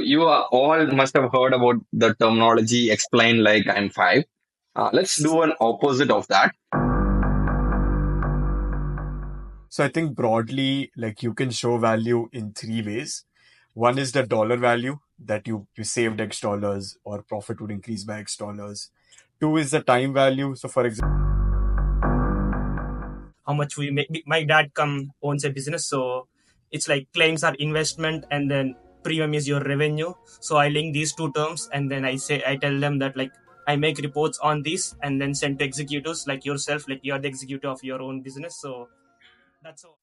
you are all must have heard about the terminology explain like I'm five. Let's do an opposite of that. So I think broadly, like you can show value in three ways. One is the dollar value that you saved X dollars or profit would increase by X dollars. Two is the time value. So for example, how much we make. My dad owns a business, so it's like claims are investment and then premium is your revenue. So I link these two terms and then I tell them that like I make reports on this and then send to executives like yourself, like you're the executive of your own business. So that's all.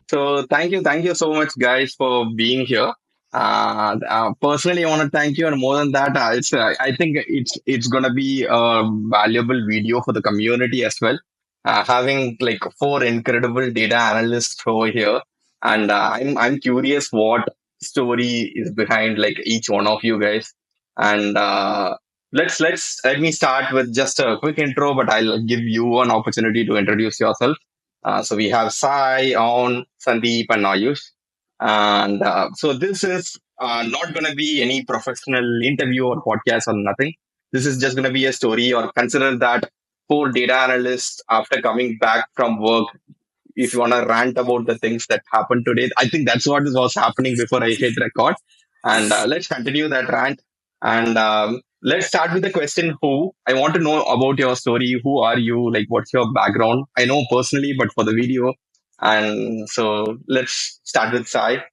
So thank you so much, guys, for being here. Personally, I want to thank you, and more than that, I think it's gonna be a valuable video for the community as well. Having like four incredible data analysts over here, and I'm curious what story is behind like each one of you guys. And let me start with just a quick intro, but I'll give you an opportunity to introduce yourself. So we have Sai, On, Sandeep, and Ayush. And so this is not going to be any professional interview or podcast or nothing. This is just going to be a story, or consider that four data analysts after coming back from work. If you want to rant about the things that happened today, I think that's what was happening before I hit record. And let's continue that rant. And let's start with the question who. I want to know about your story. Who are you? Like, what's your background? I know personally, but for the video. And so let's start with Sai.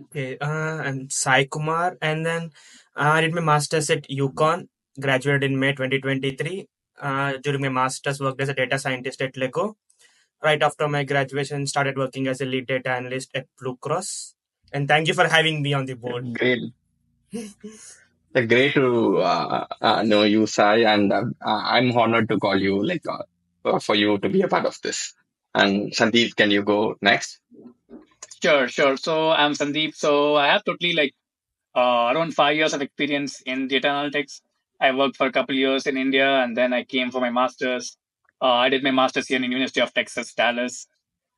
Okay, I'm Sai Kumar, and then I did my master's at UConn, graduated in May 2023. During my master's, worked as a data scientist at Lego. Right after my graduation, started working as a lead data analyst at Blue Cross. And thank you for having me on the board. Great. Great to know you, Sai, and I'm honored to call you, like, for you to be a part of this. And Sandeep, can you go next? Sure. So I'm Sandeep. So I have totally around 5 years of experience in data analytics. I worked for a couple years in India, and then I came for my master's. I did my master's here in University of Texas, Dallas.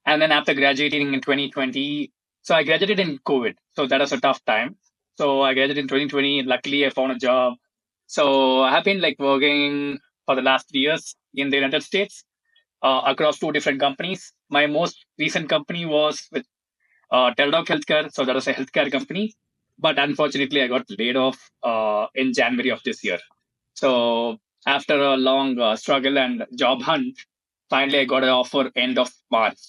And then after graduating in 2020, so I graduated in COVID. So that was a tough time. So I graduated in 2020. Luckily, I found a job. So I have been like working for the last 3 years in the United States across two different companies. My most recent company was with Teladoc Healthcare. So that was a healthcare company. But unfortunately, I got laid off in January of this year. So after a long struggle and job hunt, finally I got an offer end of March.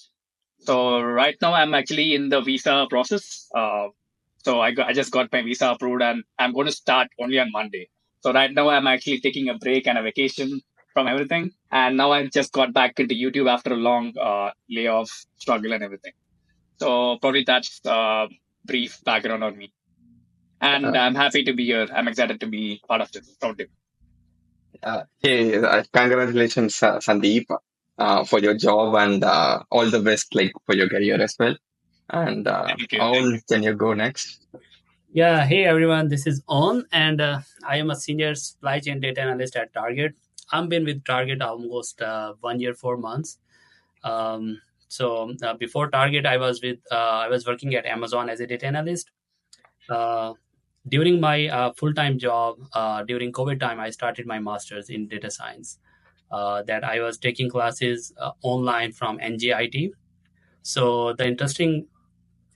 So right now I'm actually in the visa process. So I just got my visa approved and I'm going to start only on Monday. So right now I'm actually taking a break and a vacation from everything. And now I just got back into YouTube after a long layoff struggle and everything. So probably that's a brief background on me. And I'm happy to be here. I'm excited to be part of this roundtable. Hey, congratulations, Sandeep, for your job, and all the best, like, for your career as well. And Aul, can you go next? Yeah, hey everyone, this is On, and I am a senior supply chain data analyst at Target. I've been with Target almost 1 year, 4 months. So before Target, I was working at Amazon as a data analyst. During my full-time job, during COVID time, I started my master's in data science. That I was taking classes online from NGIT. So the interesting,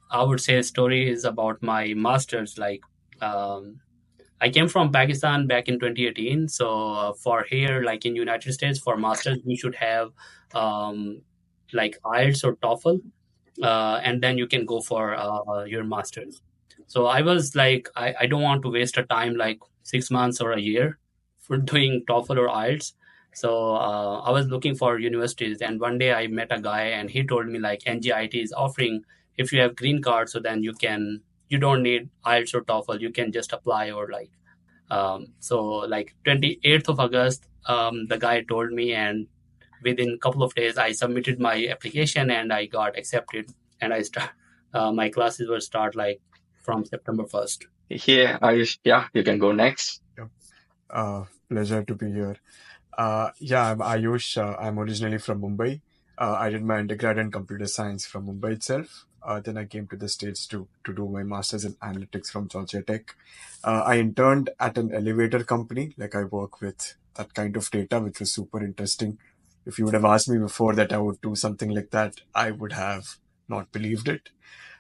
I would say, story is about my master's. I came from Pakistan back in 2018. So for here, like in United States, for masters, we should have like IELTS or TOEFL, and then you can go for your masters. So I was like, I don't want to waste a time like 6 months or a year for doing TOEFL or IELTS. So I was looking for universities, and one day I met a guy, and he told me like NGIT is offering, if you have green card, so then you don't need IELTS or TOEFL, you can just apply or like. So like 28th of August, the guy told me, and within a couple of days I submitted my application and I got accepted, and my classes will start like from September 1st. Yeah, Ayush, yeah, you can go next. Pleasure to be here. Yeah, I'm Ayush. I'm originally from Mumbai. I did my undergrad in computer science from Mumbai itself. Then I came to the States to do my master's in analytics from Georgia Tech. I interned at an elevator company. Like I work with that kind of data, which was super interesting. If you would have asked me before that I would do something like that, I would have not believed it.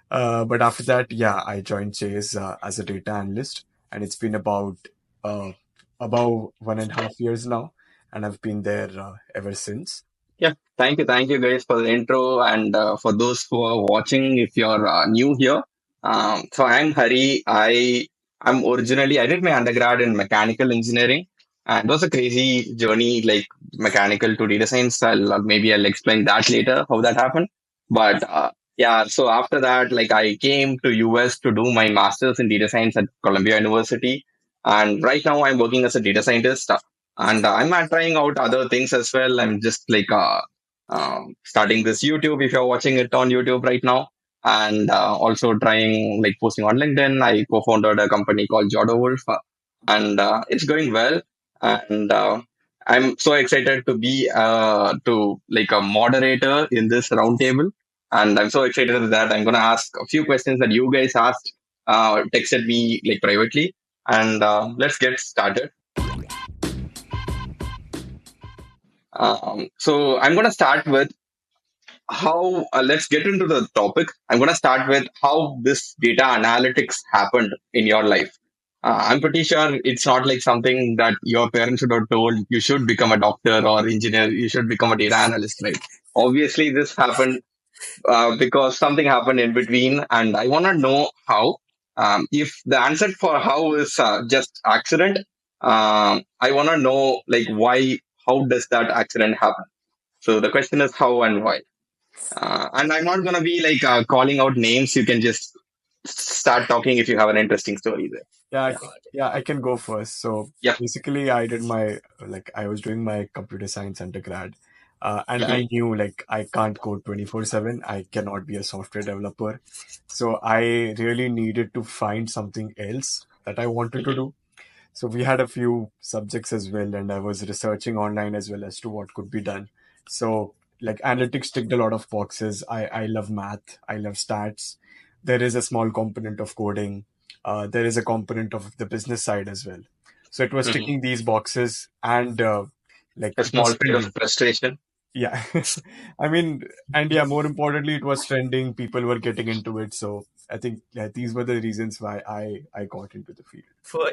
But after that, yeah, I joined Chase as a data analyst, and it's been uh, about 1.5 years now, and I've been there ever since. Yeah, thank you guys for the intro, and for those who are watching, if you're new here, so I'm Hari. I did my undergrad in mechanical engineering, and it was a crazy journey, like mechanical to data science. Maybe I'll explain that later how that happened. But yeah, so after that, like I came to US to do my masters in data science at Columbia University, and right now I'm working as a data scientist, and I'm trying out other things as well. I'm just like starting this YouTube, if you're watching it on YouTube right now, and also trying like posting on LinkedIn. I co-founded a company called Jodo Wolf, and it's going well. And I'm so excited to be to like a moderator in this roundtable, and I'm so excited that I'm gonna ask a few questions that you guys asked, texted me like privately, and let's get started. So I'm going to start with how, let's get into the topic. I'm going to start with how this data analytics happened in your life. I'm pretty sure it's not like something that your parents should have told you should become a doctor or engineer, you should become a data analyst, right? Obviously, this happened because something happened in between, and I want to know how. If the answer for how is just accident, I want to know like why. How does that accident happen? So the question is how and why. And I'm not gonna be like calling out names. You can just start talking if you have an interesting story there. Yeah, Yeah. yeah, I can go first. So Yeah. basically, I was doing my computer science undergrad, and Hmm. I knew like I can't code 24/7. I cannot be a software developer. So I really needed to find something else that I wanted to Hmm. do. So we had a few subjects as well, and I was researching online as well as to what could be done. So like analytics ticked a lot of boxes. I love math. I love stats. There is a small component of coding. There is a component of the business side as well. So it was Hmm. ticking these boxes, and like A it was small bit of trending. frustration. Yeah, I mean, and yeah, more importantly, it was trending. People were getting into it. So I think yeah, these were the reasons why I got into the field.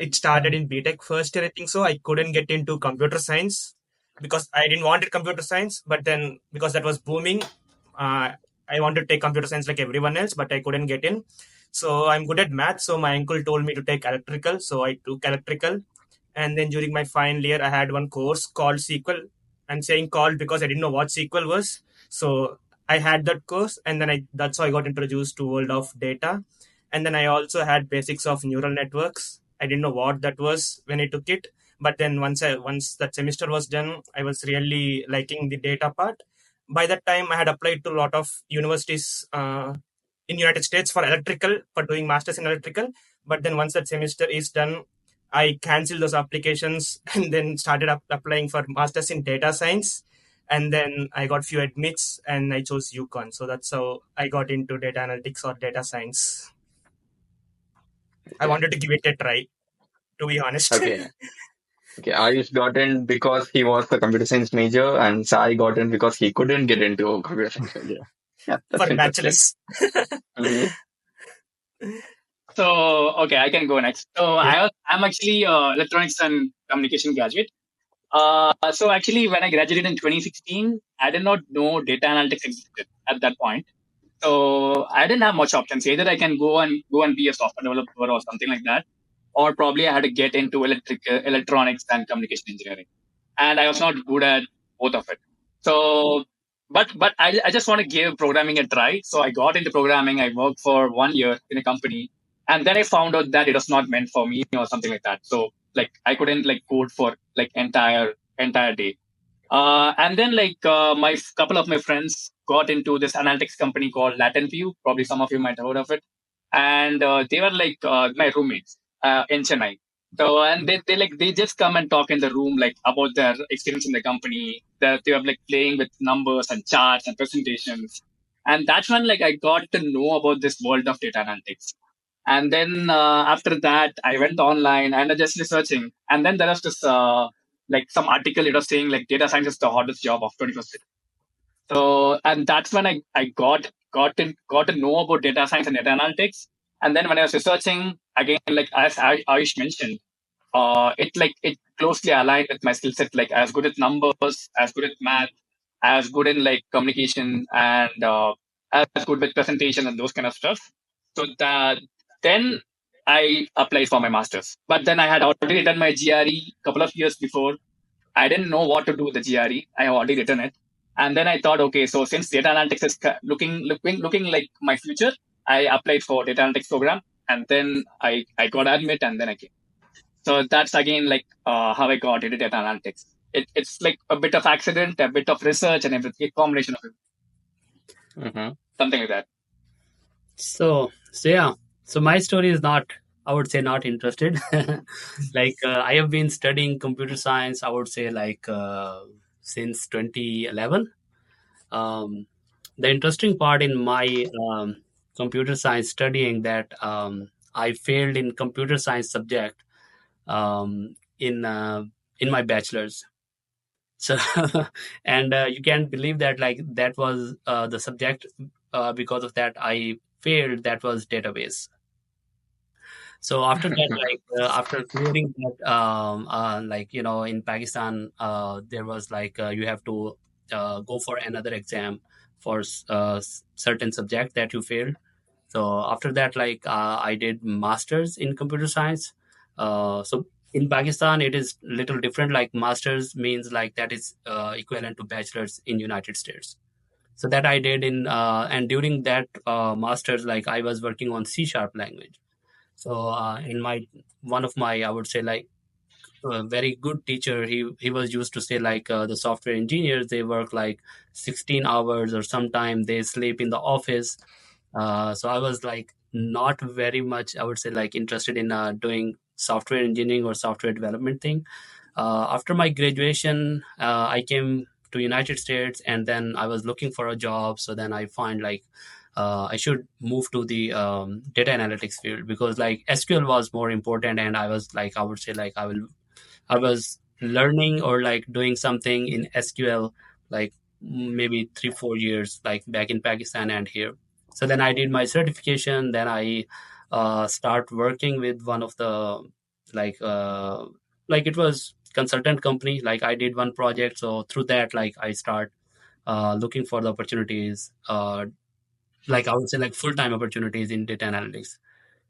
It started in BTech first year, I think so. I couldn't get into computer science because I didn't want it computer science, but then because that was booming, uh, I wanted to take computer science like everyone else, but I couldn't get in. So I'm good at math. So my uncle told me to take electrical. So I took electrical. And then during my final year, I had one course called SQL. I'm saying called because I didn't know what SQL was. So I had that course, and then that's how I got introduced to world of data. And then I also had basics of neural networks. I didn't know what that was when I took it, but then once that semester was done, I was really liking the data part. By that time, I had applied to a lot of universities in United States for electrical, for doing masters in electrical. But then once that semester is done, I canceled those applications and then started applying for masters in data science. And then I got few admits and I chose UConn. So that's how I got into data analytics or data science. I Okay. wanted to give it a try, to be honest. Okay. Okay. Ayush got in because he was the computer science major, and Sai got in because he couldn't get into a computer science major. Yeah, that's For interesting. bachelors. Hmm. So okay, I can go next. So Okay. I'm actually electronics and communication graduate. So actually, when I graduated in 2016, I did not know data analytics existed at that point. So I didn't have much options. Either I can go and be a software developer or something like that, or probably I had to get into electronics and communication engineering. And I was not good at both of it. So, but I just want to give programming a try. So I got into programming. I worked for 1 year in a company, and then I found out that it was not meant for me or something like that. So like I couldn't like code for like entire day. And then like my couple of my friends got into this analytics company called Latin View. Probably some of you might have heard of it. And they were like my roommates in Chennai. So and they just come and talk in the room like about their experience in the company. That they were like playing with numbers and charts and presentations. And that's when like I got to know about this world of data analytics. And then after that, I went online and I just researching. And then there was this like some article it was saying like data science is the hardest job of 21st century. So and that's when I got to know about data science and data analytics. And then when I was researching again, like as Ayush mentioned, it closely aligned with my skill set, like as good at numbers, as good at math, as good in like communication, and as good with presentation and those kind of stuff. So that then I applied for my masters. But then I had already done my GRE a couple of years before. I didn't know what to do with the GRE. I have already written it. And then I thought, okay, so since data analytics is looking like my future, I applied for data analytics program, and then I got admit, and then I came. So that's again like how I got into data analytics. It's like a bit of accident, a bit of research, and everything, a combination of it. Something like that. So yeah. So my story is not, I would say, not interested. Like I have been studying computer science, I would say, like since 2011. The interesting part in my computer science studying that I failed in computer science subject in my bachelor's. So and you can't believe that, like, that was the subject because of that I failed, that was database. So after that, like after clearing that, like, in Pakistan, there was like you have to go for another exam for certain subject that you failed. So after that, like I did masters in computer science. So in Pakistan, it is little different. Like masters means like that is equivalent to bachelors in United States. So that I did in, and during that masters, like I was working on C# language. So in my one of my, I would say, like a very good teacher, he was used to say like the software engineers, they work like 16 hours or sometime they sleep in the office. So I was like not very much, I would say, like interested in doing software engineering or software development thing. After my graduation, I came to United States, and then I was looking for a job. So then I find like I should move to the data analytics field, because like SQL was more important, and I was like, I would say, like I was learning or like doing something in SQL like maybe 3-4 years, like back in Pakistan and here. So then I did my certification. Then I start working with one of the like it was consultant company. Like I did one project. So through that, like I start looking for the opportunities. Like I would say, like full-time opportunities in data analytics.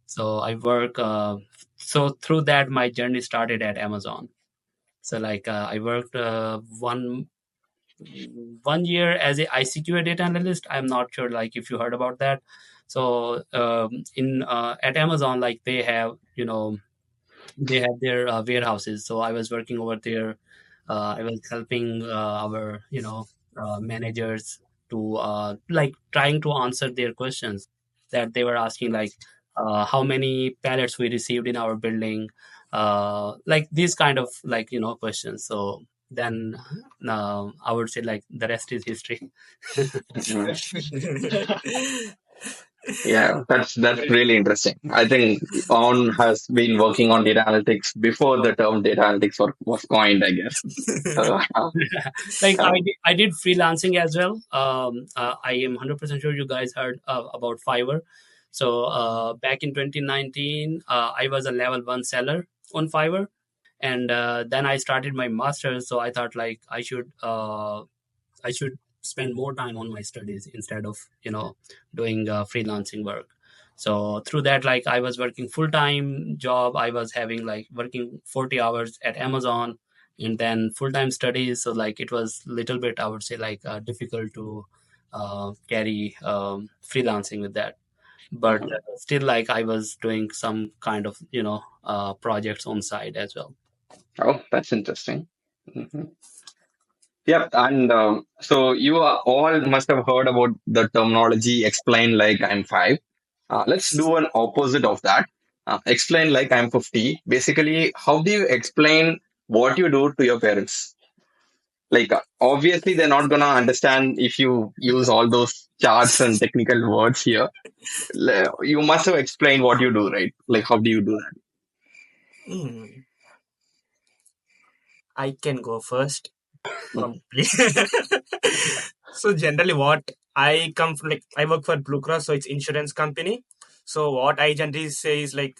So I work. So through that, my journey started at Amazon. So like I worked one year as a ICQ data analyst. I'm not sure like if you heard about that. So in at Amazon, like they have their warehouses. So I was working over there. I was helping our managers to like trying to answer their questions that they were asking, like how many pallets we received in our building, like these kind of like questions. So then I would say like the rest is history. Yeah, that's really interesting. I think On has been working on data analytics before the term data analytics was coined, I guess. So, Like uh, I did freelancing as well. I am 100% sure you guys heard about Fiverr. So back in 2019, I was a level 1 seller on Fiverr, and then I started my master's. So I thought like I should spend more time on my studies instead of doing freelancing work. So through that, like I was working full-time job. I was having like working 40 hours at Amazon, and then full-time studies. So like it was little bit, I would say, like difficult to carry freelancing with that. But still, like I was doing some kind of projects on side as well. oh, that's interesting. Mhm. Yep, and so you are, all must have heard about the terminology explain like I'm five. Let's do an opposite of that. Explain like I'm 50. Basically, how do you explain what you do to your parents? Like obviously they're not gonna understand if you use all those charts and technical words here. You must have explained what you do, right? Like how do you do that? Hmm. I can go first. Mhm. Probably. So generally what I come from, like I work for Blue Cross, so it's insurance company. So what I generally say is like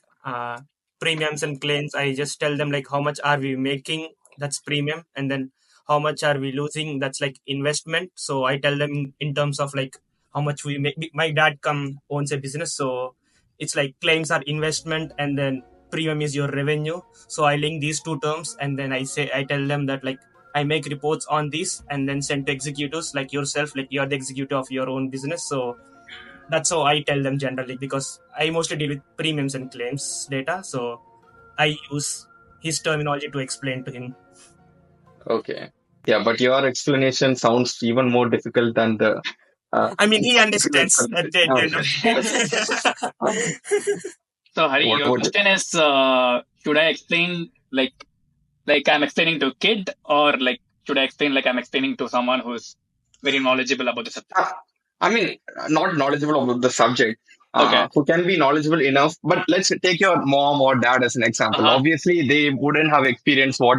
premiums and claims. I just tell them like how much are we making, that's premium, and then how much are we losing, that's like investment. So I tell them in terms of like how much we make. My dad owns a business, so it's like claims are investment and then premium is your revenue. So I link these two terms and then I tell them that like I make reports on this and then send to executives like yourself, like you're the executive of your own business. So that's how I tell them generally, because I mostly deal with premiums and claims data. So I use his terminology to explain to him. Okay. Yeah, but your explanation sounds even more difficult than the I mean, he technical understands at concept. the end of Okay. the Okay. day. So Hari, What your would question is, should I explain like I'm explaining to a kid, or like should I explain like I'm explaining to someone who's very knowledgeable about the subject? uh, I mean, not knowledgeable about the subject, Okay. who can be knowledgeable enough. But let's take your mom or dad as an example. Uh-huh. Obviously, they wouldn't have experienced what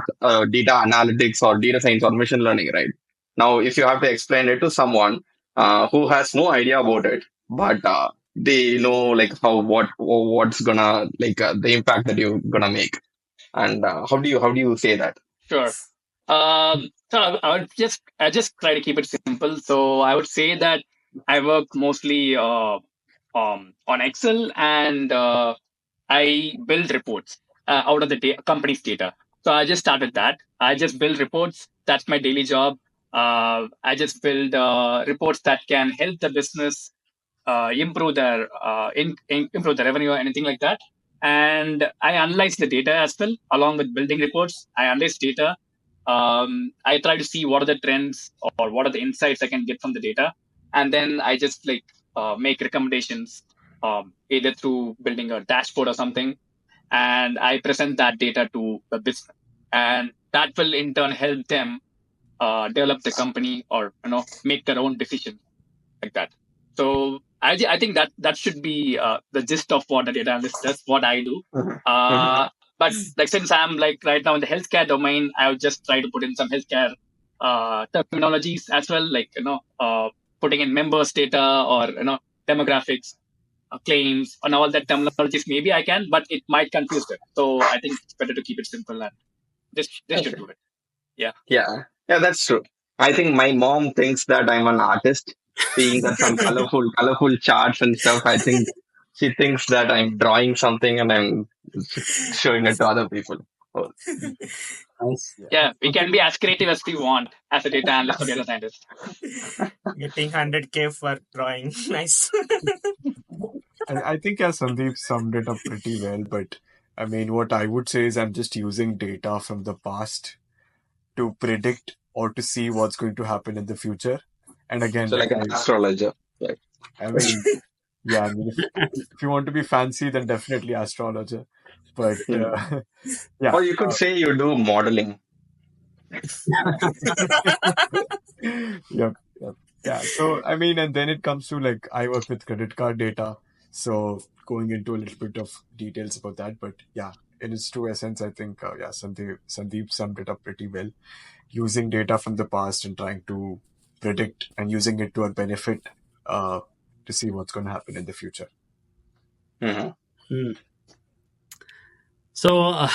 data analytics or data science or machine learning, right? Now, if you have to explain it to someone who has no idea about it, but they know like what's gonna like the impact that you're gonna make, and how do you say that? Sure. So I would just try to keep it simple. So I would say that I work mostly on Excel, and I build reports out of the company's data. So I just started that. I just build reports. That's my daily job. I just build reports that can help the business improve their improve the revenue or anything like that. And I analyze the data as well, along with building reports. I analyze data. I try to see what are the trends or what are the insights I can get from the data, and then I just make recommendations, either through building a dashboard or something, and I present that data to the business, and that will in turn help them develop the company, or make their own decisions like that. So I think that should be the gist of what a data analyst does, what I do. Mhm. Mhm. Uh, but like since I'm like right now in the healthcare domain, I would just try to put in some healthcare terminologies as well, like putting in members data, or demographics, claims, and all that terminologies. Maybe I can, but it might confuse them. So I think it's better to keep it simple, and this should Okay. do it. Yeah. Yeah, that's true. I think my mom thinks that I'm an artist, seeing that some colorful charts and stuff. I think she thinks that I'm drawing something and I'm showing it to other people. Oh, Nice. yeah. Yeah, we can Okay. be as creative as we want as a data analyst or data scientist. Getting 100K for drawing. Nice. I think yeah, Sandeep summed it up pretty well, but I mean, what I would say is I'm just using data from the past to predict or to see what's going to happen in the future. And again, So like like an astrologer. Yeah. I mean, yeah, I mean, if you want to be fancy, then definitely astrologer. But Mhm. yeah, Or you could say you do modeling. yep, yep, yeah. So I mean, and then it comes to like I work with credit card data, so going into a little bit of details about that. But yeah, in its true essence, I think yeah, Sandeep summed it up pretty well. Using data from the past and trying to predict and using it to our benefit uh, to see what's going to happen in the future. Mhm. Hmm. So,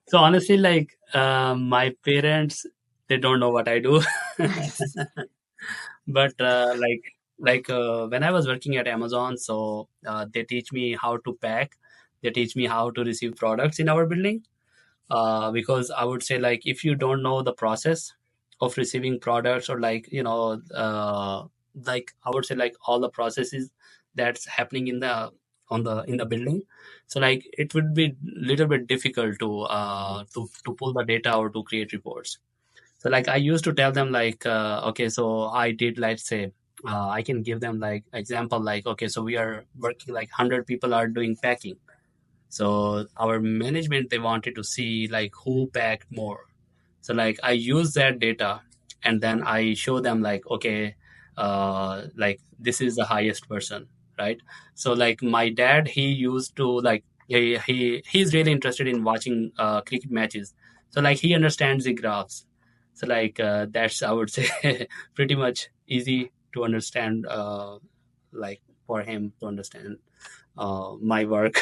so honestly, like my parents, they don't know what I do. But when I was working at Amazon, so they teach me how to pack, they teach me how to receive products in our building. Because I would say like if you don't know the process of receiving products, or like I would say like all the processes that's happening in the building, so like it would be little bit difficult to pull the data or to create reports. So like I used to tell them like okay, so I did, let's say, I can give them like example, like okay, so we are working like 100 people are doing packing. So our management, they wanted to see like who packed more. So like I use that data and then I show them like, okay, like this is the highest person, right? So like my dad, he used to like he's really interested in watching cricket matches. So like he understands the graphs. So like that's, I would say, pretty much easy to understand, like for him to understand my work.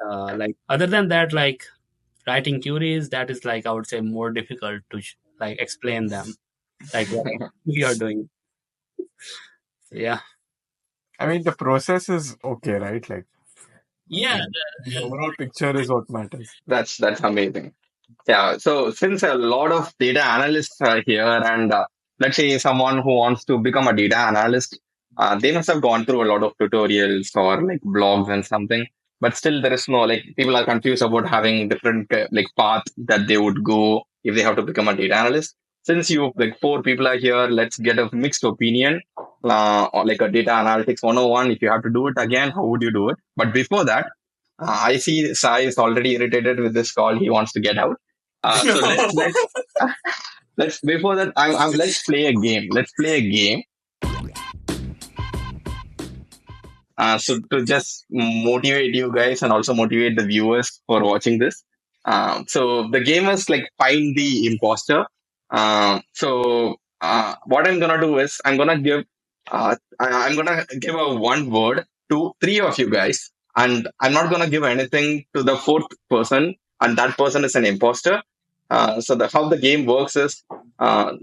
Like other than that, like writing queries, that is like, I would say, more difficult to like explain them, like what we are doing. So, yeah. I mean, the process is okay, right? Like, Yeah. the overall picture is what matters. That's amazing. Yeah. So since a lot of data analysts are here, and let's say someone who wants to become a data analyst, they must have gone through a lot of tutorials or like blogs and something. But still, there is no like people are confused about having different like path that they would go if they have to become a data analyst. Since you like four people are here, let's get a mixed opinion, or like a data analytics 101. If you have to do it again, how would you do it? But before that, I see Sai is already irritated with this call. He wants to get out. So let's before that let's play a game. Let's play a game. So to just motivate you guys and also motivate the viewers for watching this. So the game is like find the imposter. What I'm gonna do is I'm gonna give a one word to three of you guys, and I'm not gonna give anything to the fourth person, and that person is an imposter. How the game works is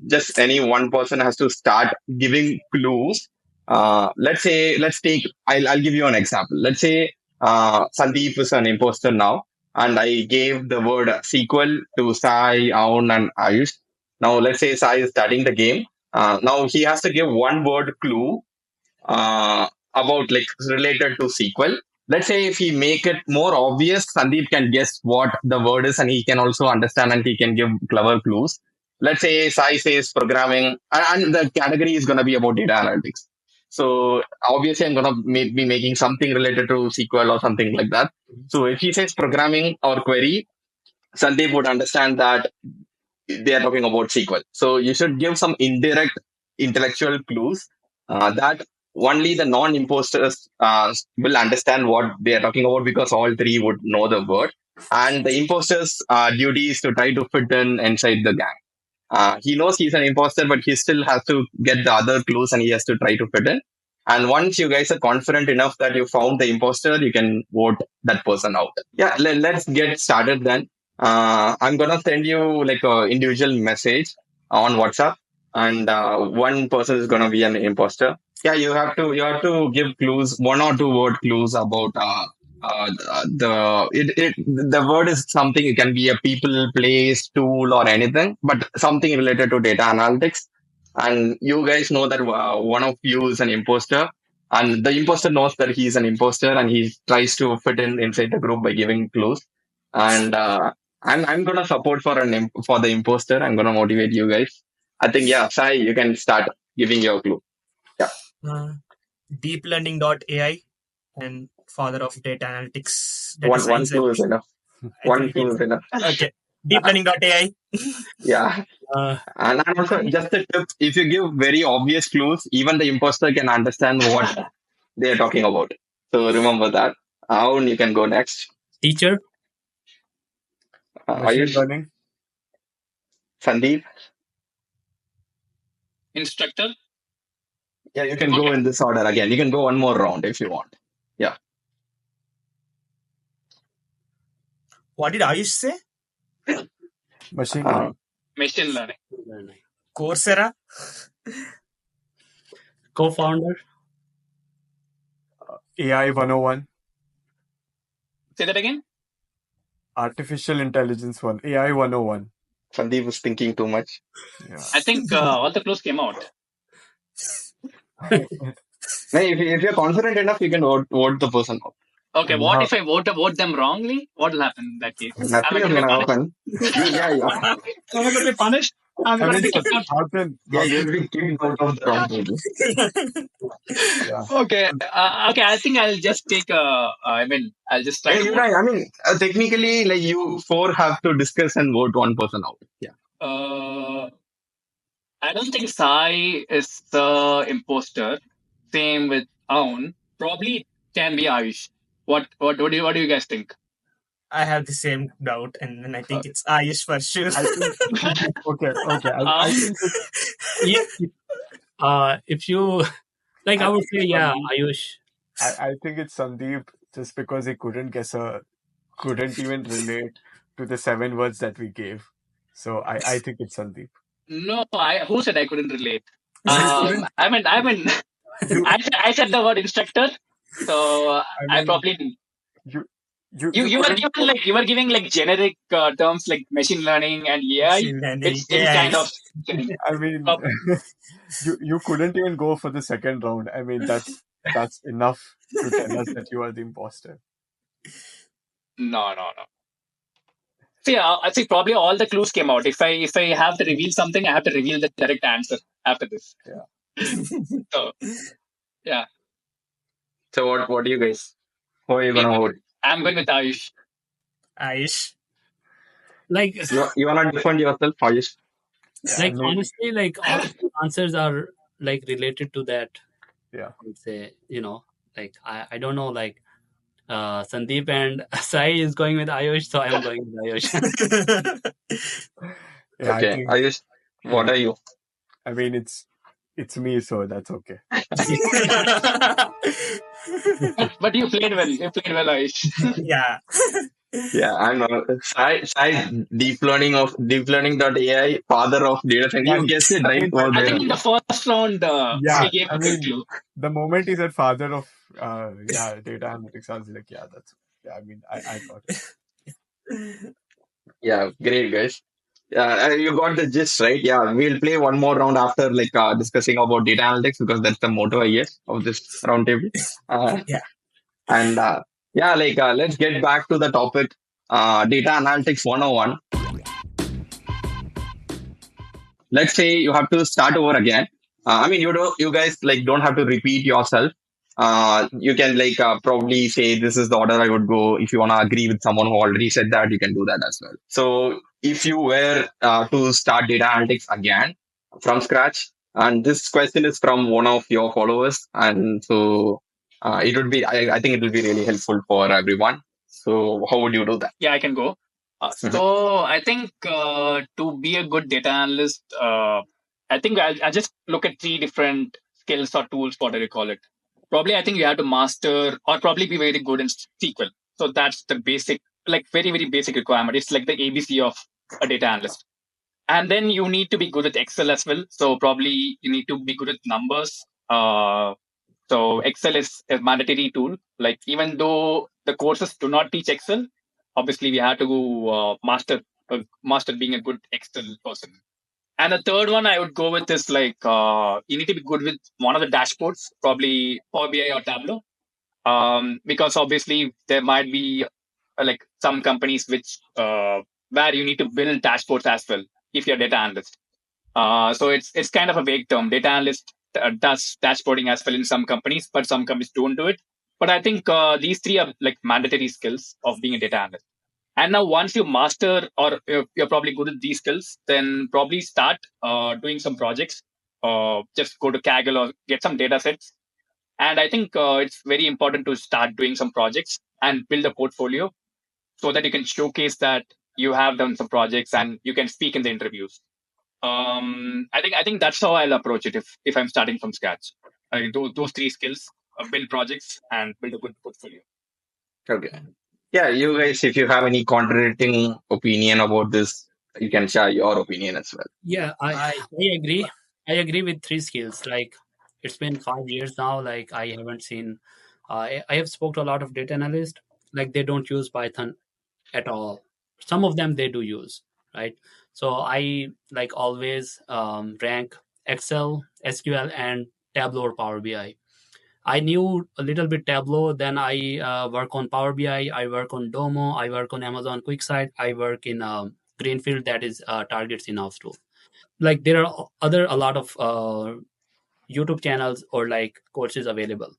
just any one person has to start giving clues. I'll give you an example. Let's say Sandeep is an imposter now, and I gave the word sequel to Sai, Aun, and Ayush. Now let's say Sai is starting the game. Now he has to give one word clue about like related to sequel. Let's say if he make it more obvious, Sandeep can guess what the word is, and he can also understand and he can give clever clues. Let's say Sai says programming, and the category is going to be about data analytics. So obviously, I'm going to be making something related to SQL or something like that. So if he says programming or query, Sandeep would understand that they are talking about SQL. So you should give some indirect intellectual clues that only the non-imposters will understand what they are talking about, because all three would know the word. And the imposters' duty is to try to fit in inside the gang. He knows he's an imposter, but he still has to get the other clues and he has to try to fit in. And once you guys are confident enough that you found the imposter, you can vote that person out. Yeah, let's get started then. I'm gonna send you like a individual message on WhatsApp, and one person is gonna be an imposter. Yeah, you have to give clues, one or two word clues about the word is something. It can be a people, place, tool, or anything, but something related to data analytics. And you guys know that one of you is an imposter, and the imposter knows that he's an imposter, and he tries to fit in inside the group by giving clues. And I'm gonna support for the imposter. I'm gonna motivate you guys. I think yeah, Sai, you can start giving your clue. Yeah, Deep learning.ai and father of data analytics, data one science. clue is enough. I One think clue is enough. okay. Deep learning.ai. Yeah. And also, just a tip: if you give very obvious clues, even the imposter can understand what they are talking about. So remember that. Aun, you can go next. Teacher. Machine Ayush, learning. Sandeep. Instructor. Yeah, you can go in this order again. You can go one more round if you want. Yeah. What did Ayush say? Machine Uh, learning. Machine learning. Coursera. Co-founder. AI 101. Say that again. Artificial intelligence 1. AI 101. Sandeep was thinking too much. Yeah. I think all the clues came out. No, if you're confident enough, you can vote the person out. Okay, And what now- if I vote them wrongly? What will happen in that case? Am Nothing I is going to be gonna punished? happen. Yeah. Am I going to be punished? I'm I gonna mean, be Yeah, you'll be kicked out of the round table. yeah. okay. Okay, I think I'll just take a. I mean, I'll just try Yeah, to you're vote. right. I mean, technically, like you four have to discuss and vote one person out. Yeah. Uh, I don't think Sai is the imposter. Same with Aun. Probably it can be Ayush. What do you guys think? I have the same doubt, and then I Uh, think it's Ayush for sure. I think okay. I um, think it's If you like, I I would think say, it's yeah, Sandeep. Ayush. I think it's Sandeep just because he couldn't even relate to the 7 words that we gave. So I think it's Sandeep. no, who said I couldn't relate? You couldn't I mean, you I said the word instructor, so I I mean probably you you you you you were couldn't given like you were giving like generic terms like machine learning and AI, Machine learning, which AI. kind of thing. I mean Prob- you couldn't even go for the second round. I mean that's enough to tell us that you are the imposter. no, no, no. See, I think probably all the clues came out. If I have to reveal something, I have to reveal the direct answer after this. Yeah. So yeah, So what do you guys? Who are you me, gonna vote? I'm going with Ayush. Ayush. Like, You wanna defend yourself, Ayush? Yeah, I like mean honestly, like all of the answers are like related to that. yeah. I would say, like I don't know, like Sandeep and Sai is going with Ayush, so I'm going with Ayush. Yeah, I Okay, think Ayush, what yeah. are you? I mean it's me, so that's okay. But you played well. You played well, Ayush. Yeah. Yeah, I'm Sai deep learning dot AI, father of data science. Yeah, You guessed it I right mean over I there think in the only. first round, yeah, I gave I a good mean clue. the moment he said father of data analytics, I was like, yeah, that's yeah, I mean I got it. Yeah, great guys. Yeah, you got the gist right. Yeah, we'll play one more round after like discussing about data analytics because that's the motto I guess of this roundtable. Uh, Yeah. and yeah, like let's get back to the topic. Data analytics 101. Let's say you have to start over again. I mean, you guys like don't have to repeat yourself. You can like probably say this is the order I would go. If you want to agree with someone who already said that, you can do that as well. So if you were to start data analytics again from scratch, and this question is from one of your followers, and so it would be, I think it will be really helpful for everyone. So how would you do that? Yeah, I can go. Mhm. So I think to be a good data analyst, I think I just look at three different skills or tools, whatever you call it. Probably, I think you have to master or probably be very good in SQL. So that's the basic, like very, very basic requirement. It's like the ABC of a data analyst. And then you need to be good at Excel as well. So probably you need to be good at numbers. So Excel is a mandatory tool. Like even though the courses do not teach Excel, obviously we have to master being a good Excel person. And the third one I would go with is like you need to be good with one of the dashboards, probably Power BI or Tableau, because obviously there might be like some companies which where you need to build dashboards as well if you're a data analyst. So it's kind of a vague term. Data analyst does dashboarding as well in some companies, but some companies don't do it. But I think these three are like mandatory skills of being a data analyst. And now once you master or you're probably good at these skills, then probably start doing some projects. Just go to Kaggle or get some data sets. And I think it's very important to start doing some projects and build a portfolio so that you can showcase that you have done some projects and you can speak in the interviews. I think that's how I'll approach it if I'm starting from scratch. Those three skills: build projects and build a good portfolio. Okay. Yeah, you guys, if you have any contradicting opinion about this, you can share your opinion as well. Yeah, I I agree. I agree with three skills. Like it's been 5 years now. Like I haven't seen. I have spoke to a lot of data analysts. Like they don't use Python at all. Some of them they do use, right? So I like always rank Excel, SQL, and Tableau or Power BI. I knew a little bit Tableau. Then I work on Power BI. I work on Domo. I work on Amazon QuickSight. I work in Greenfield, that is Target's in-house tool. Like there are a lot of YouTube channels or like courses available.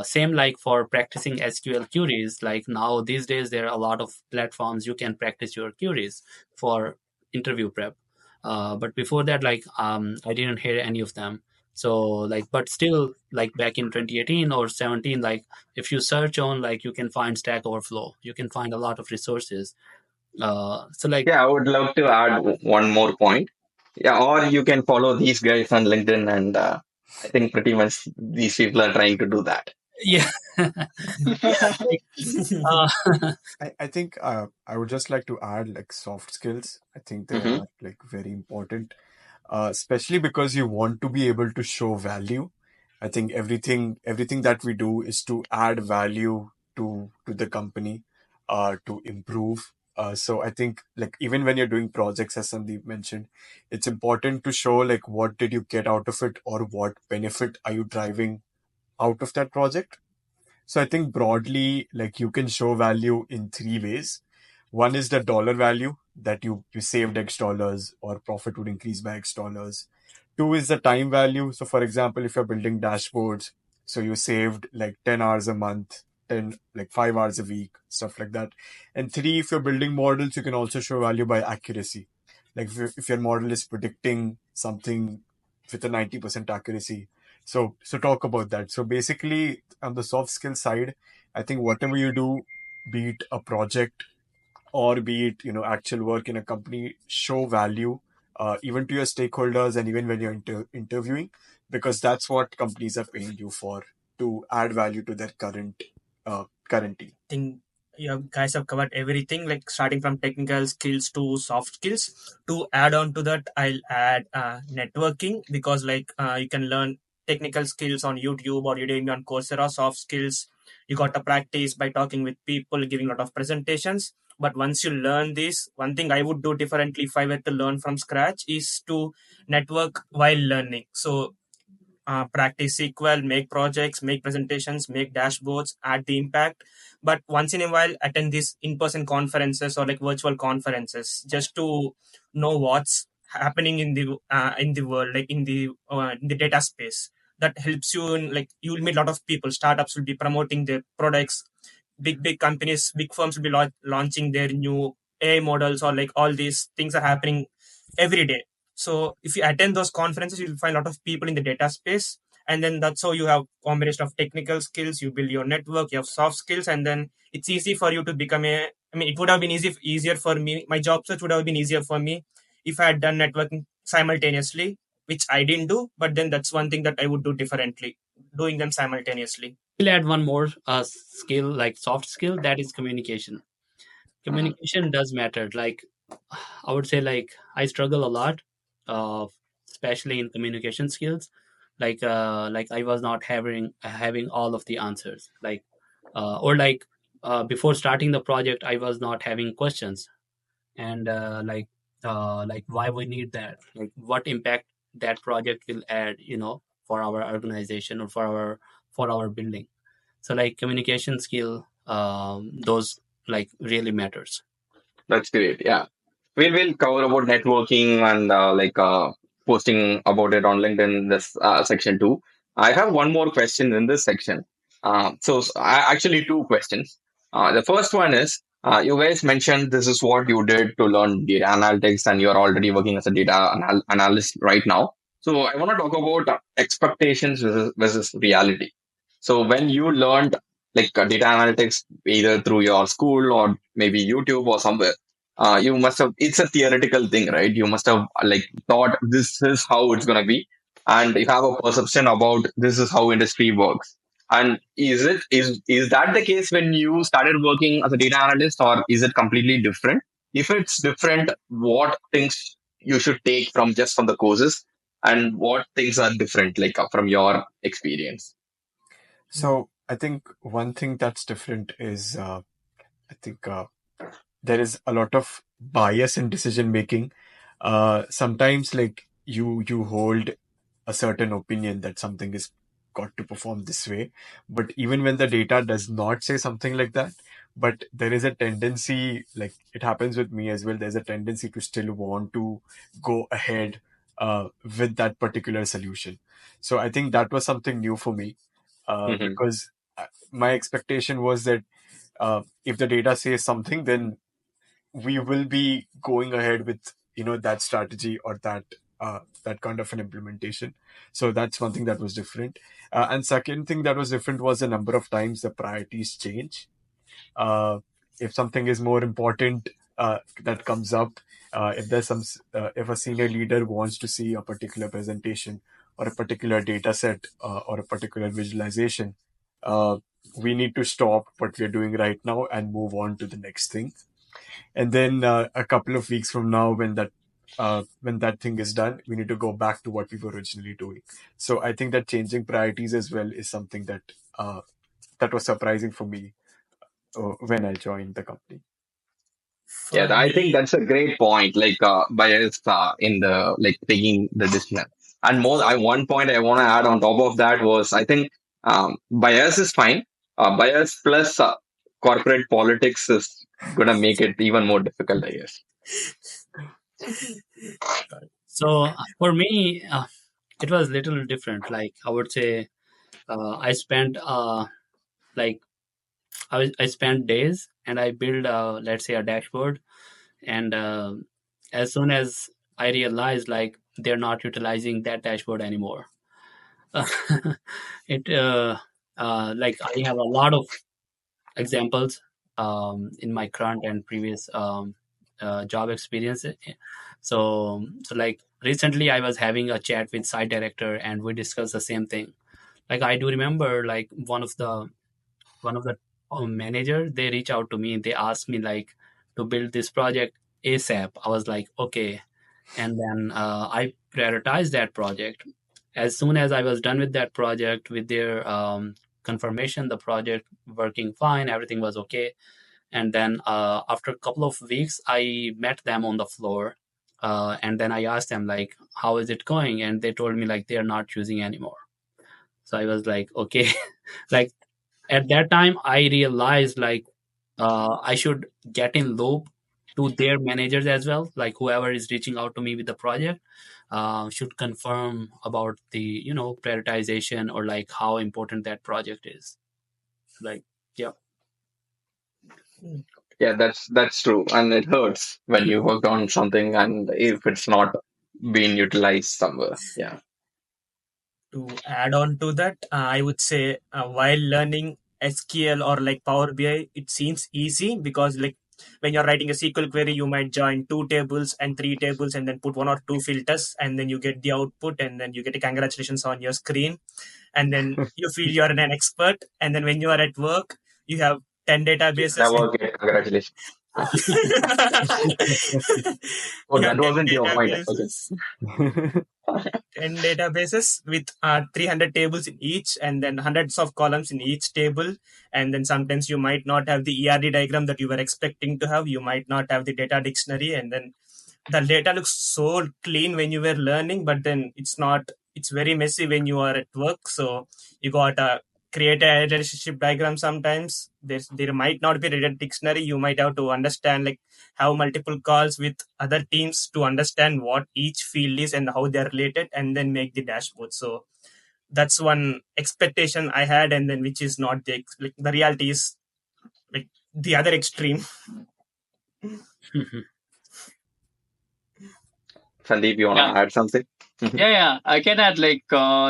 Same like for practicing SQL queries. Like now these days there are a lot of platforms you can practice your queries for interview prep. But before that, like I didn't hear any of them. So like, but still, like back in 2018 or 17, like if you search on, like you can find Stack Overflow, you can find a lot of resources. So like, Yeah, I would love to add one more point. Yeah, or you can follow these guys on LinkedIn, and I think pretty much these people are trying to do that. yeah, yeah, like I think I would just like to add like soft skills. I think they Hmm. are like very important, especially because you want to be able to show value. I think everything that we do is to add value to the company, to improve. So I think like even when you're doing projects, as Sandeep mentioned, it's important to show like what did you get out of it, or what benefit are you driving out of that project. So I think broadly, like you can show value in three ways. One is the dollar value that you saved X dollars or profit would increase by X dollars. Two is the time value. So for example, if you're building dashboards, so you saved like 10 hours a month, 10 like 5 hours a week, stuff like that. And three, if you're building models, you can also show value by accuracy. Like if your model is predicting something with a 90% accuracy, so talk about that. So basically, on the soft skill side, I think whatever you do, be it a project or be it actual work in a company, show value, even to your stakeholders and even when you're interviewing, because that's what companies are paying you for, to add value to their current team. Think you guys have covered everything, like starting from technical skills to soft skills. To add on to that, I'll add networking, because like you can learn technical skills on YouTube, or you're doing on Coursera. Soft skills, you got to practice by talking with people, giving a lot of presentations. But once you learn this, one thing I would do differently if I were to learn from scratch is to network while learning. So practice SQL, make projects, make presentations, make dashboards, add the impact. But once in a while, attend these in-person conferences or like virtual conferences, just to know what's happening in the world, like in the data space. That helps you in, like, you'll meet a lot of people. Startups will be promoting their products. Big companies, big firms will be launching their new AI models, or like all these things are happening every day. So if you attend those conferences, you'll find a lot of people in the data space. And then that's how you have combination of technical skills, you build your network, you have soft skills, and then it's easy for you to become a, I mean, it would have been easier for me. My job search would have been easier for me if I had done networking simultaneously, which I didn't do. But then that's one thing that I would do differently, doing them simultaneously. we'll add one more skill, like soft skill, that is communication. Hmm. Communication does matter. Like I would say, like I struggle a lot, uh, especially in communication skills. Like I was not having all of the answers. Or like before starting the project, I was not having questions, and like why we need that, like what impact that project will add, for our organization or for our building. So like communication skill, those like really matters. That's great. Yeah. We'll cover about networking and posting about it on LinkedIn in this section too. I have one more question in this section. Actually two questions. The first one is you guys mentioned this is what you did to learn data analytics, and you're already working as a data analyst right now. So I want to talk about expectations versus reality. So when you learned data analytics either through your school or maybe YouTube or somewhere, you must have, it's a theoretical thing, right? You must have thought this is how it's going to be, and you have a perception about this is how industry works. And is that the case when you started working as a data analyst, or is it completely different? If it's different, what things you should take from the courses, and what things are different from your experience? So I think one thing that's different is I think there is a lot of bias in decision making. Sometimes like you hold a certain opinion that something is got to perform this way, but even when the data does not say something like that, but there is a tendency, like it happens with me as well, there's a tendency to still want to go ahead with that particular solution. So I think that was something new for me, Hmm. because my expectation was that if the data says something, then we will be going ahead with that strategy or that kind of an implementation. So that's one thing that was different. And second thing that was different was the number of times the priorities change. uh, if something is more important that comes up, if there's if a senior leader wants to see a particular presentation or a particular data set or a particular visualization, uh, we need to stop what we're doing right now and move on to the next thing. And then a couple of weeks from now, when that thing is done, we need to go back to what we were originally doing. So I think that changing priorities as well is something that was surprising for me when I joined the company. Yeah, For I think me, that's a great point. Like bias in the like taking the decision. And more, I one point I want to add on top of that was I think bias is fine. Bias plus corporate politics is gonna make it even more difficult, I guess. So for me, it was little different. Like I would say, I spent like I spent days and I built let's say a dashboard, and as soon as I realized like they're not utilizing that dashboard anymore, it like I have a lot of examples in my current and previous job experience. So like recently I was having a chat with site director and we discussed the same thing. Like I do remember like one of the manager, they reach out to me, they asked me like to build this project ASAP. I was like okay, and then I prioritized that project. As soon as I was done with that project, with their confirmation the project working fine, everything was okay. And then after a couple of weeks I met them on the floor, and then I asked them like how is it going, and they told me like they are not using anymore. So I was like okay. Like at that time I realized like I should get in loop to their managers as well, like whoever is reaching out to me with the project should confirm about the prioritization or like how important that project is. Like yeah. Yeah, that's true, and it hurts when you worked on something and if it's not being utilized somewhere. Yeah. to add on to that, I would say while learning SQL or like Power BI, it seems easy because like when you're writing a SQL query, you might join two tables and three tables and then put one or two filters and then you get the output and then you get a congratulations on your screen and then you feel you're an expert. And then when you are at work, you have 10 You databases and never get congratulations. Oh, you have that 10 wasn't your point. Okay. databases 10 databases with 300 tables in each and then hundreds of columns in each table. And then sometimes you might not have the ERD diagram that you were expecting to have. You might not have the data dictionary. And then the data looks so clean when you were learning, but then it's not, it's very messy when you are at work. So you got to create a relationship diagram. Sometimes there might not be a data dictionary. You might have to understand like have multiple calls with other teams to understand what each field is and how they're related and then make the dashboard. So that's one expectation I had, and then which is not like, the reality is like the other extreme. Sandeep, you Yeah, wanna add something? yeah. I can add like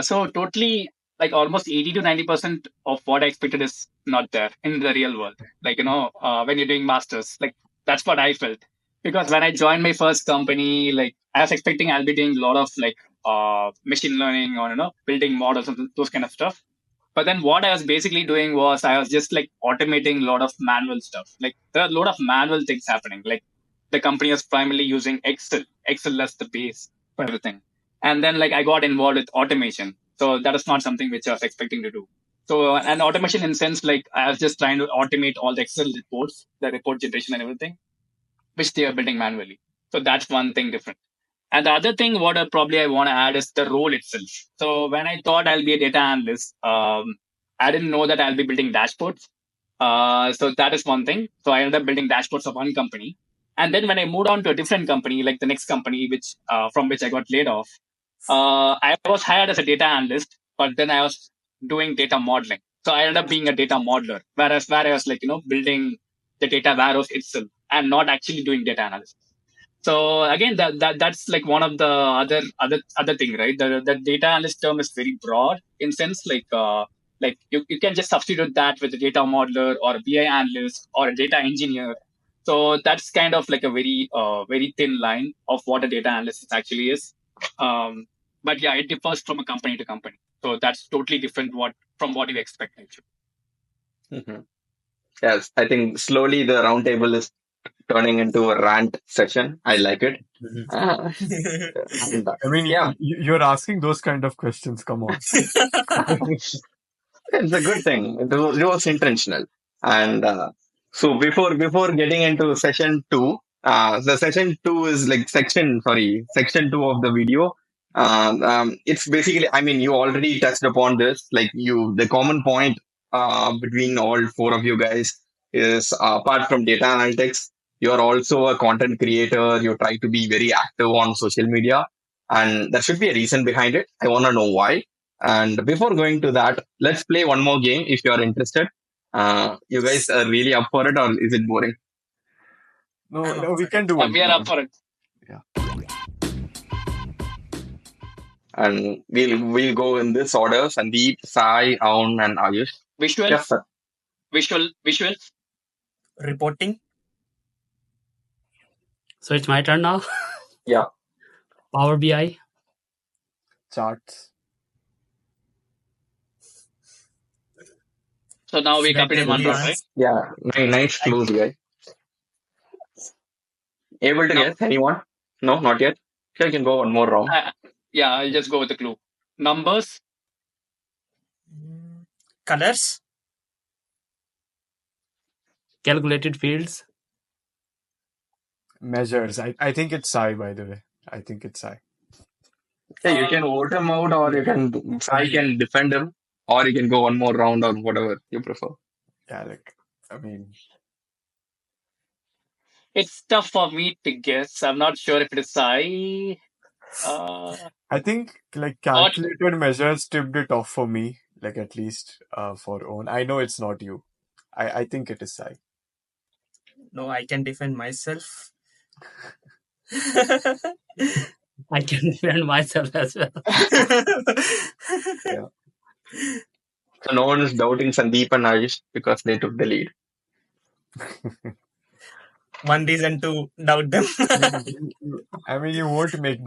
so totally like almost 80 to 90% of what I expected is not there in the real world. Like when you're doing masters, like that's what I felt. Because when I joined my first company, like I was expecting I'll be doing a lot of like machine learning or building models and those kind of stuff. But then what I was basically doing was I was just like automating a lot of manual stuff. Like there are a lot of manual things happening. Like the company was primarily using Excel. Excel as the base for everything. And then like I got involved with automation. So that is not something which I was expecting to do. So and automation in sense like I was just trying to automate all the Excel reports, the report generation and everything, which they are building manually. So that's one thing different. And the other thing, what probably I want to add is the role itself. So when I thought I'll be a data analyst, I didn't know that I'll be building dashboards. So that is one thing. So I ended up building dashboards for one company. And then when I moved on to a different company, like the next company, which from which I got laid off, I was hired as a data analyst, but then I was doing data modeling. So I ended up being a data modeler, where I was like, building the data warehouse itself and not actually doing data analysis. So again, that's like one of the other thing, right? The data analyst term is very broad in sense, like you can just substitute that with a data modeler or a BI analyst or a data engineer. So that's kind of like a very thin line of what a data analyst actually is. But yeah, it differs from a company to company. So that's totally different from what you expect actually. Mhm. Yes, I think slowly the roundtable is turning into a rant session. I like it. Mhm. Uh, and, I mean, yeah, you're asking those kind of questions. Come on. it's a good thing. It was intentional. And so before getting into session two, the session two is like section two of the video. It's basically, I mean, you already touched upon this. Like the common point between all four of you guys is apart from data analytics, you are also a content creator. You try to be very active on social media, and there should be a reason behind it. I want to know why. And before going to that, let's play one more game if you are interested. You guys are really up for it, or is it boring? No, I'm up no, we for can it. do one. We are up for it. Yeah. And we'll go in this order: Sandeep, Sai, Aun, and Ayush. Visual, Yes, sir. visual. Reporting. So it's my turn now. Yeah. Power BI. Charts. So now we Should I complete in take one the round, right? answer? Yeah. Nice clues, guys. Able to Now, guess? Anyone? No, not yet. Sure, you can go one more round. yeah, I'll just go with the clue. Numbers. Colors. Calculated fields. Measures. I think it's Sai, by the way. I think it's Sai. Yeah, you can vote him out, or you can Sai can defend him, or you can go one more round, or whatever you prefer. Yeah, like, I mean, It's tough for me to guess. I'm not sure if it is Sai. I think like Or calculated measures tipped it off for me, like at least for own. I know it's not you. I think it is Sai. No, I can defend myself. I can defend myself as well. Yeah. So no one is doubting Sandeep and Ayush because they took the lead. One reason to doubt them. I mean, you won't make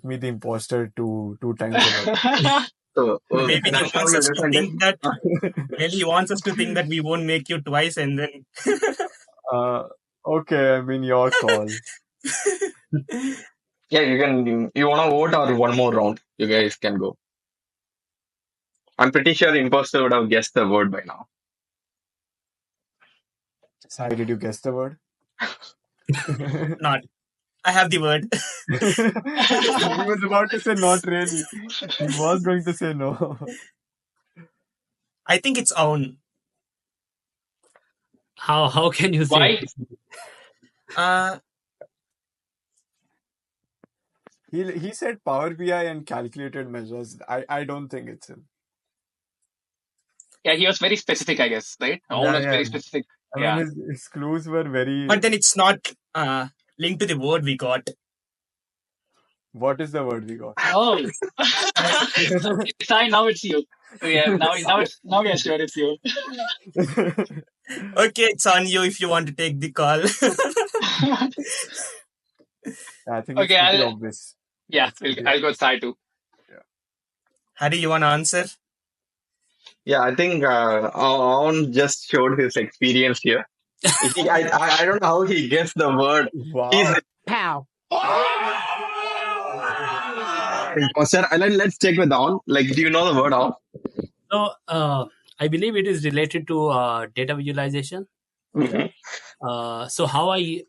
me the imposter two times in a row. So Maybe he that's how wants you us to defend it. think that. Maybe he wants us to think that we won't make you twice, and then. Okay, I mean your call. Yeah, you can. You want to vote or one more round? You guys can go. I'm pretty sure imposter would have guessed the word by now. Sai, did you guess the word? Not. I have the word. He was about to say not really. He was going to say no. I think it's own. How can you say? why? He said Power BI and calculated measures. I don't think it's him. Yeah, he was very specific, I guess, right? Owen was very specific. I Yeah. mean, his clues were very. But then it's not linked to the word we got. What is the word we got? Oh. Sai, now it's you. Yeah, now we are sure it's you. Okay, it's on you if you want to take the call. I think it's Okay, pretty obvious. Yeah, I'll go with Sai too. Hari, you want to answer? Yeah, I think Aun just showed his experience here. I don't know how he guessed the word. Wow. He's Pow. imposter. Let's check with Aun. Like, do you know the word Aun? So I believe it is related to data visualization. Mm-hmm. So how I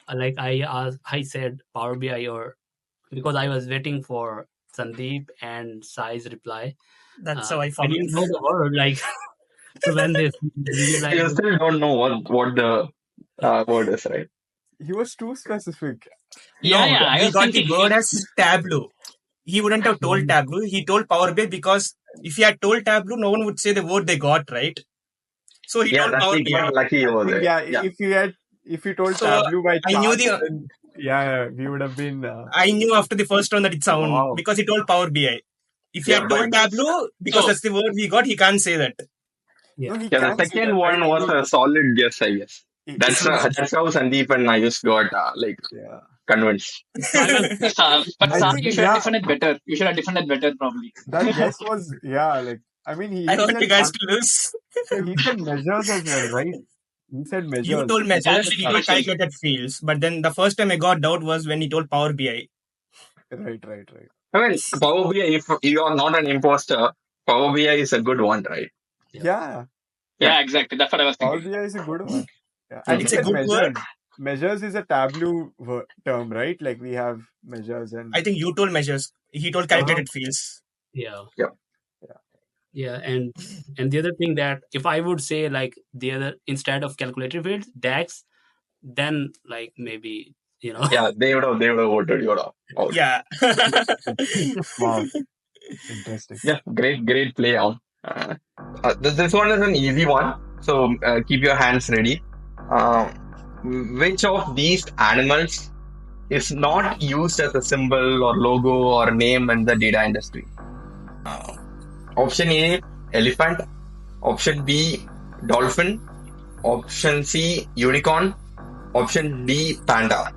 I said Power BI, or because I was waiting for Sandeep and Sai's reply. That's how I I found didn't it. know the word. Like when they realize, You still don't know what the word is, right? He was too specific. Yeah, No, yeah. I he was got the thinking word as Tableau. He wouldn't have told Tableau. He told Power BI because if he had told Tableau, no one would say the word they got, right? So he Yeah, told that Power he BI. got lucky over there. Yeah, Yeah, if you told So Tableau by I knew chance, the then yeah, we would have been I knew after the first round that it's sound wow. because he told Power BI. If he yeah, had but told Tableau, because so. that's the word we got, he can't say that. yeah, No, he yeah, the can say second that, right? one I was mean, a solid guess, I guess. it's That's a that's how Sandeep and I just got yeah. convinced. so I was But I you think should have yeah, defined it better. You should have defined it better, probably. that guess was yeah. Like I mean, I he want you said guys to lose. so he said measures as well, right? He said You measures told above measures, the he told tableau. Measures. calculated fields. But then the first time I got doubt was when he told Power BI. Right. I mean, Power BI, if you are not an imposter, Power BI is a good one, right? yeah, Yeah, Yeah. Yeah, exactly. That's what I was Power thinking. BI is a good one. Yeah, and he It's a said good word. measures. Measures is a tableau term, right? Like we have measures and I think you told measures. He told uh, calculated fields. yeah, Yeah. yeah, and the other thing that if I would say like the other instead of calculated fields, DAX, then like maybe Yeah, they would have voted you out. Yeah. wow, interesting. Yeah, great play on. This one is an easy one, so keep your hands ready. Which of these animals is not used as a symbol or logo or name in the data industry? Option A, elephant. Option B, dolphin. Option C, unicorn. Option D, panda.